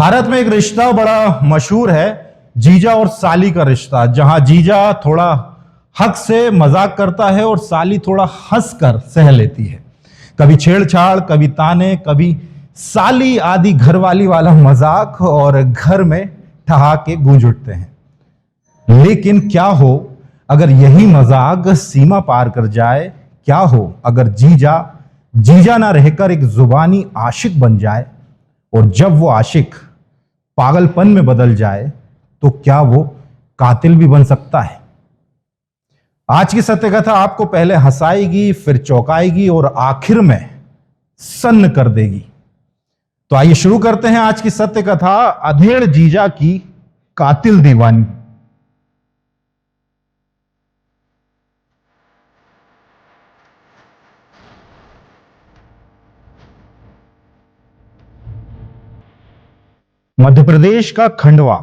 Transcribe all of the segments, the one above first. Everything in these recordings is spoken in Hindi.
भारत में एक रिश्ता बड़ा मशहूर है, जीजा और साली का रिश्ता, जहां जीजा थोड़ा हक से मजाक करता है और साली थोड़ा हंस कर सह लेती है। कभी छेड़छाड़, कभी ताने, कभी साली आदि घरवाली वाला मजाक और घर में ठहाके गूंज उठते हैं। लेकिन क्या हो अगर यही मजाक सीमा पार कर जाए? क्या हो अगर जीजा जीजा ना रहकर एक जुबानी आशिक बन जाए? और जब वो आशिक पागलपन में बदल जाए तो क्या वो कातिल भी बन सकता है? आज की सत्य कथा आपको पहले हंसाएगी, फिर चौंकाएगी और आखिर में सन्न कर देगी। तो आइए शुरू करते हैं आज की सत्य कथा, अधेड़ जीजा की कातिल दीवानी। मध्य प्रदेश का खंडवा,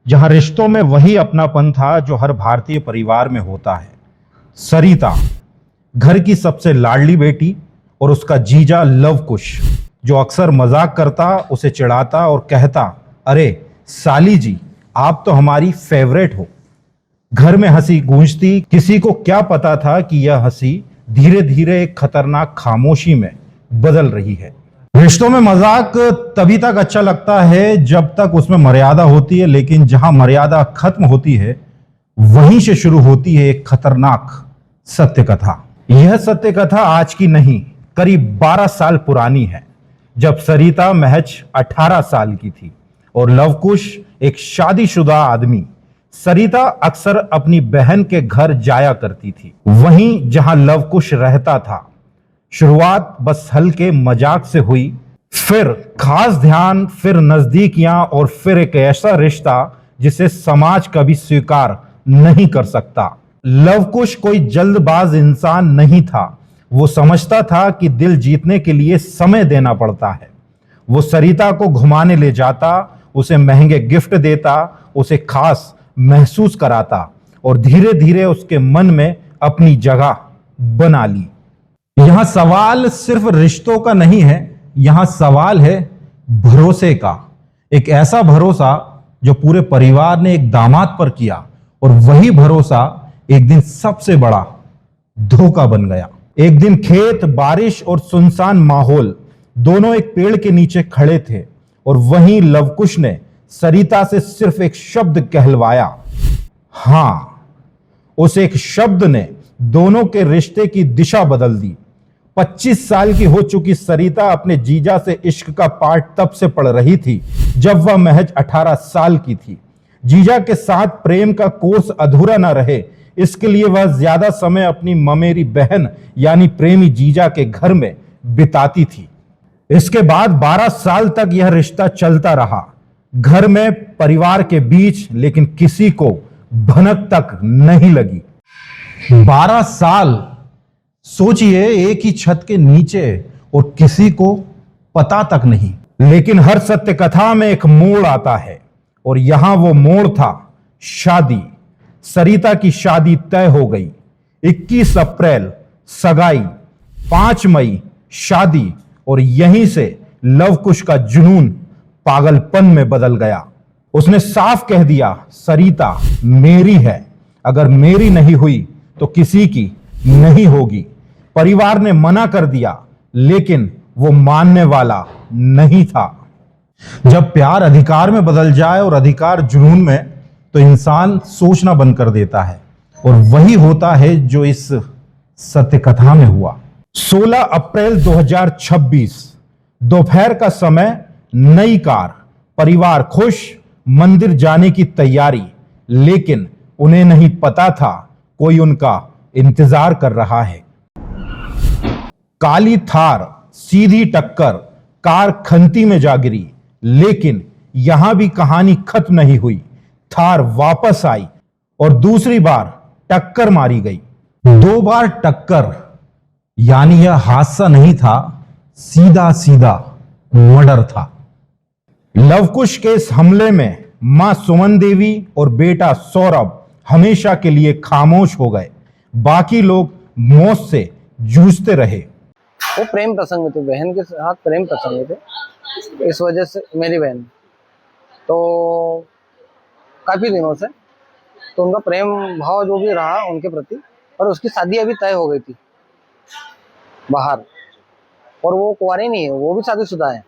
जहां रिश्तों में वही अपनापन था जो हर भारतीय परिवार में होता है। सरिता, घर की सबसे लाडली बेटी, और उसका जीजा लवकुश, जो अक्सर मजाक करता, उसे चिढ़ाता और कहता, अरे साली जी, आप तो हमारी फेवरेट हो। घर में हंसी गूंजती। किसी को क्या पता था कि यह हंसी धीरे धीरे एक खतरनाक खामोशी में बदल रही है। रिश्तों में मजाक तभी तक अच्छा लगता है जब तक उसमें मर्यादा होती है, लेकिन जहां मर्यादा खत्म होती है वहीं से शुरू होती है एक खतरनाक सत्य कथा। यह सत्य कथा आज की नहीं, करीब 12 साल पुरानी है, जब सरिता महज 18 साल की थी और लवकुश एक शादीशुदा आदमी। सरिता अक्सर अपनी बहन के घर जाया करती थी, वहीं जहां लवकुश रहता था। शुरुआत बस हल्के मजाक से हुई, फिर खास ध्यान, फिर नजदीकियां और फिर एक ऐसा रिश्ता जिसे समाज कभी स्वीकार नहीं कर सकता। लवकुश कोई जल्दबाज इंसान नहीं था। वो समझता था कि दिल जीतने के लिए समय देना पड़ता है। वो सरिता को घुमाने ले जाता, उसे महंगे गिफ्ट देता, उसे खास महसूस कराता और धीरे धीरे उसके मन में अपनी जगह बना ली। यहां सवाल सिर्फ रिश्तों का नहीं है, यहां सवाल है भरोसे का। एक ऐसा भरोसा जो पूरे परिवार ने एक दामाद पर किया, और वही भरोसा एक दिन सबसे बड़ा धोखा बन गया। एक दिन खेत, बारिश और सुनसान माहौल, दोनों एक पेड़ के नीचे खड़े थे, और वहीं लवकुश ने सरिता से सिर्फ एक शब्द कहलवाया। हां, उस एक शब्द ने दोनों के रिश्ते की दिशा बदल दी। 25 साल की हो चुकी सरिता अपने जीजा से इश्क का पाठ तब से पढ़ रही थी जब वह महज 18 साल की थी। जीजा के साथ प्रेम का कोर्स अधूरा न रहे, इसके लिए वह ज्यादा समय अपनी ममेरी बहन यानी प्रेमी जीजा के घर में बिताती थी। इसके बाद 12 साल तक यह रिश्ता चलता रहा, घर में, परिवार के बीच, लेकिन किसी को भनक तक नहीं लगी। 12 साल, सोचिए, एक ही छत के नीचे और किसी को पता तक नहीं। लेकिन हर सत्य कथा में एक मोड़ आता है, और यहां वो मोड़ था शादी। सरिता की शादी तय हो गई। 21 अप्रैल सगाई, 5 मई शादी, और यहीं से लवकुश का जुनून पागलपन में बदल गया। उसने साफ कह दिया, सरिता मेरी है, अगर मेरी नहीं हुई तो किसी की नहीं होगी। परिवार ने मना कर दिया, लेकिन वो मानने वाला नहीं था। जब प्यार अधिकार में बदल जाए और अधिकार जुनून में, तो इंसान सोचना बंद कर देता है, और वही होता है जो इस सत्य कथा में हुआ। 16 अप्रैल 2026, दोपहर का समय, नई कार, परिवार खुश, मंदिर जाने की तैयारी, लेकिन उन्हें नहीं पता था कोई उनका इंतजार कर रहा है। काली थार, सीधी टक्कर, कार खंती में जा गिरी, लेकिन यहां भी कहानी खत्म नहीं हुई। थार वापस आई और दूसरी बार टक्कर मारी गई। 2 बार टक्कर, यानी यह हादसा नहीं था, सीधा सीधा मर्डर था। लवकुश के इस हमले में मां सुमन देवी और बेटा सौरभ हमेशा के लिए खामोश हो गए। बाकी लोग मौत से जूझते रहे। वो प्रेम प्रसंग थे, बहन के साथ प्रेम प्रसंग थे, इस वजह से मेरी बहन तो काफ़ी दिनों से तो उनका प्रेम भाव जो भी रहा उनके प्रति, और उसकी शादी अभी तय हो गई थी बाहर, और वो कुंवारी नहीं है, वो भी शादीशुदा है।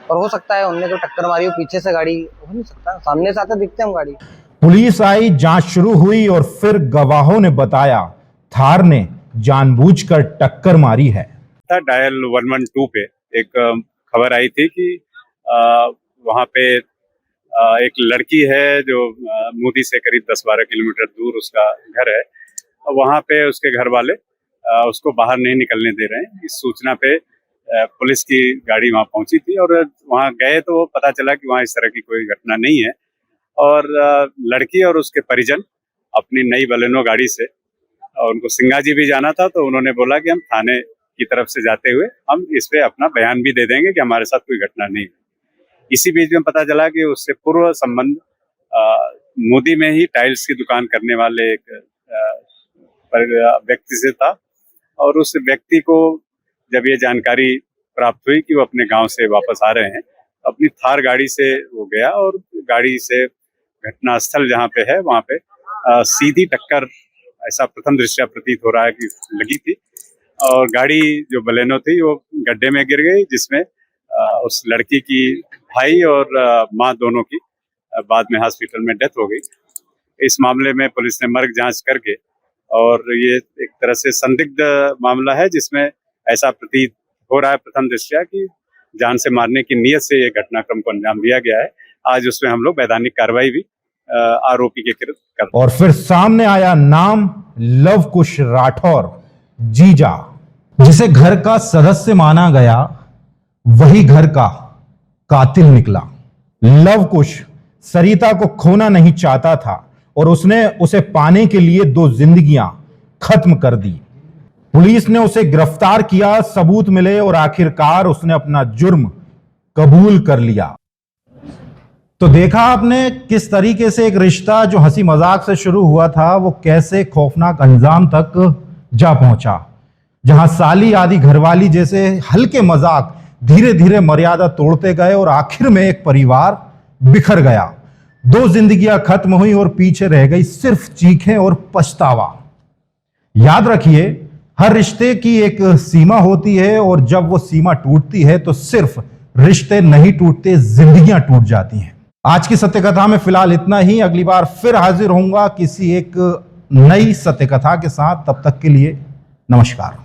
और हो सकता है उनने जो टक्कर मारी हो पीछे से गाड़ी, हो नहीं सकता, सामने से आते दिखते हम गाड़ी। पुलिस आई, जांच शुरू हुई और फिर गवाहों ने बताया थार ने जानबूझकर टक्कर मारी है। डायल 112 पे एक खबर आई थी कि वहाँ पे एक लड़की है जो मोदी से करीब 10-12 किलोमीटर दूर उसका घर है। वहाँ पे उसके घर वाले उसको बाहर नहीं निकलने दे रहे हैं। इस सूचना पे पुलिस की गाड़ी वहाँ पहुंची थी और वहाँ गए तो पता चला कि वहाँ इस तरह की कोई घटना नहीं है। और लड़की और उसके परिजन अपनी नई बलेनो गाड़ी से, उनको सिंगाजी भी जाना था, तो उन्होंने बोला कि हम थाने की तरफ से जाते हुए हम इस पे अपना बयान भी दे देंगे कि हमारे साथ कोई घटना नहीं है। इसी बीच में पता चला कि उससे पूर्व संबंध मोदी में ही टाइल्स की दुकान करने वाले एक व्यक्ति से था, और उस व्यक्ति को जब ये जानकारी प्राप्त हुई कि वो अपने गांव से वापस आ रहे हैं, अपनी थार गाड़ी से वो गया और गाड़ी से घटनास्थल जहाँ पे है वहाँ पे सीधी टक्कर, ऐसा प्रथम दृष्टया प्रतीत हो रहा है कि लगी थी, और गाड़ी जो बलेनो थी वो गड्ढे में गिर गई, जिसमें उस लड़की की भाई और माँ दोनों की बाद में हॉस्पिटल में डेथ हो गई। इस मामले में पुलिस ने मर्ग जांच करके, और ये एक तरह से संदिग्ध मामला है जिसमें ऐसा प्रतीत हो रहा है प्रथम दृष्टया कि जान से मारने की नीयत से ये घटनाक्रम को अंजाम दिया गया है। आज उसमें हम लोग वैधानिक कार्रवाई भी आरोपी के खिलाफ कर। और फिर सामने आया नाम लव कुश राठौर, जीजा, जिसे घर का सदस्य माना गया, वही घर का कातिल निकला। लव कुश सरिता को खोना नहीं चाहता था और उसने उसे पाने के लिए 2 जिंदगियां खत्म कर दी। पुलिस ने उसे गिरफ्तार किया, सबूत मिले और आखिरकार उसने अपना जुर्म कबूल कर लिया। तो देखा आपने किस तरीके से एक रिश्ता जो हंसी मजाक से शुरू हुआ था वो कैसे खौफनाक अंजाम तक जा पहुंचा, जहां साली आदि घरवाली जैसे हल्के मजाक धीरे धीरे मर्यादा तोड़ते गए और आखिर में एक परिवार बिखर गया। 2 जिंदगियां खत्म हुई और पीछे रह गई सिर्फ चीखें और पछतावा। याद रखिए, हर रिश्ते की एक सीमा होती है और जब वो सीमा टूटती है तो सिर्फ रिश्ते नहीं टूटते, जिंदगियां टूट जाती हैं। आज की सत्य कथा में फिलहाल इतना ही। अगली बार फिर हाजिर होऊंगा किसी एक नई सत्य कथा के साथ। तब तक के लिए नमस्कार।